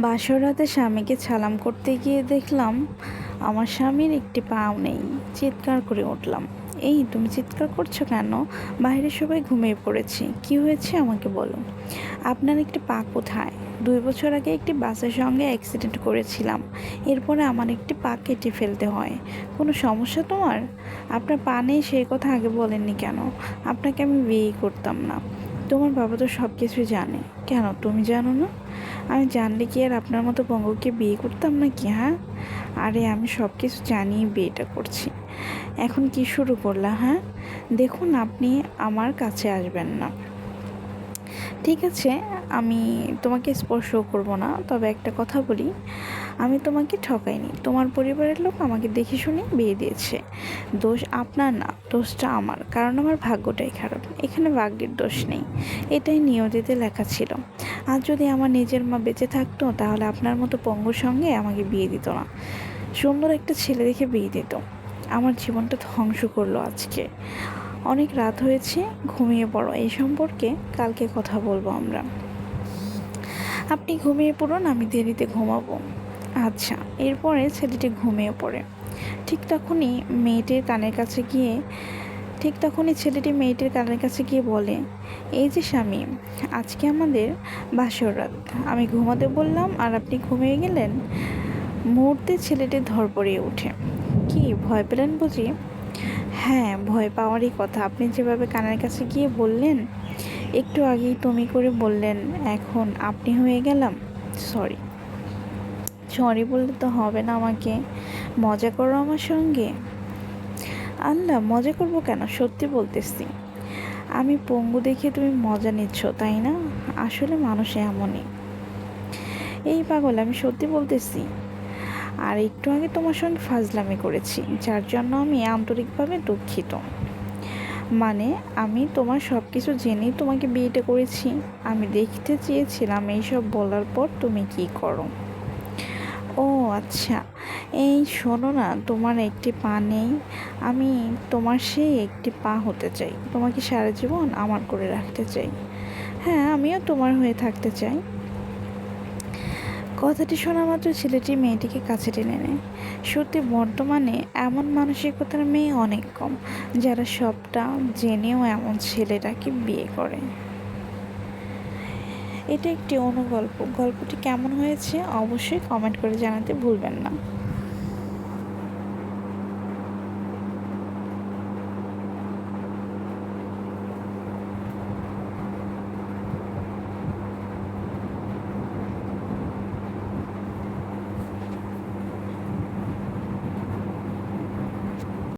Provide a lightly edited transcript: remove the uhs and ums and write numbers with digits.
বাসর রাতে স্বামীকে সালাম করতে গিয়ে দেখলাম আমার স্বামীর একটি পাও নেই। চিৎকার করে উঠলাম, এই তুমি চিৎকার করছো কেন? বাইরে সবাই ঘুমিয়ে পড়েছি, কি হয়েছে আমাকে বলো। আপনার একটি পা কোথায়? 2 বছর আগে একটি বাসের সঙ্গে অ্যাক্সিডেন্ট করেছিলাম, এরপরে আমার একটি পা কেটে ফেলতে হয়। কোনো সমস্যা তোমার? আপনার পা নেই সেই কথা আগে বলেননি কেন? আপনাকে আমি বিয়েই করতাম না। তোমার বাবা তো সব কিছুই জানে। কেন তুমি জানো না? আমি জানলে কি আর আপনার মতো পঙ্গুকে বিয়ে করতাম নাকি? হ্যাঁ, আরে আমি সব কিছু জানিয়ে বিয়েটা করছি। এখন কি শুরু করলা? হ্যাঁ, দেখুন আপনি আমার কাছে আসবেন না, ঠিক আছে? আমি তোমাকে স্পর্শও করব না, তবে একটা কথা বলি, আমি তোমাকে ঠকাইনি। তোমার পরিবারের লোক আমাকে দেখে শুনে বিয়ে দিয়েছে। দোষ আপনার না, দোষটা আমার, কারণ আমার ভাগ্যটাই খারাপ। এখানে ভাগ্যের দোষ নেই, এটাই নিয়তিতে লেখা ছিল। আর যদি আমার নিজের মা বেঁচে থাকতো তাহলে আপনার মতো পঙ্গুর সঙ্গে আমাকে বিয়ে দিত না, সুন্দর একটা ছেলে দেখে বিয়ে দিত। আমার জীবনটা ধ্বংস করলো আজকে। অনেক রাত হয়েছে, ঘুমিয়ে পড়ো। এই সম্পর্কে কালকে কথা বলবো আমরা। আপনি ঘুমিয়ে পড়ুন, আমি দেরিতে ঘুমাবো। আচ্ছা। এরপরে ছেলেটি ঘুমিয়ে পড়ে। ঠিক তখনই মেয়েটির কানের কাছে গিয়ে ঠিক তখনই ছেলেটি মেয়েটির কানের কাছে গিয়ে বলে, এই যে স্বামী, আজকে আমাদের বাসর রাত। আমি ঘুমাতে বললাম আর আপনি ঘুমিয়ে গেলেন। মুহূর্তে ছেলেটি ধড়পড়িয়ে ওঠে। কি ভয় পেলেন বুঝি? হ্যাঁ, ভয় পাওয়ারই কথা। আপনি যেভাবে কানের কাছে গিয়ে বললেন, একটু আগেই তুমি করে বললেন, এখন আপনি হয়ে গেলাম। সরি। সরি বললে তো হবে না, আমাকে মজা করো আমার সঙ্গে। আল্লাহ, মজা করবো কেন? সত্যি বলতেছি। আমি পঙ্গু দেখে তুমি মজা নিচ্ছ তাই না? আসলে মানুষ এমনই। এই পাগল, আমি সত্যি বলতেছি। আর একটু আগে তোমার সঙ্গে ফাজলামি করেছি, যার জন্য আমি আন্তরিকভাবে দুঃখিত। মানে, আমি তোমার সব কিছু জেনেই তোমাকে বিয়েটা করেছি। আমি দেখতে চেয়েছিলাম এইসব বলার পর তুমি কি করো। ও আচ্ছা, এই শোনো না, তোমার একটি পা নেই, আমি তোমার সেই একটি পা হতে চাই। তোমাকে সারা জীবন আমার করে রাখতে চাই। হ্যাঁ, আমিও তোমার হয়ে থাকতে চাই। কথাটি শোনা মাত্র ছেলেটি মেয়েটিকে কাছে টেনে নেয়। সত্যি বর্তমানে এমন মানসিকতার মেয়ে অনেক কম, যারা সবটা জেনেও এমন ছেলেটাকে বিয়ে করে। এটা একটি অনুগল্প। গল্পটি কেমন হয়েছে অবশ্যই কমেন্ট করে জানাতে ভুলবেন না।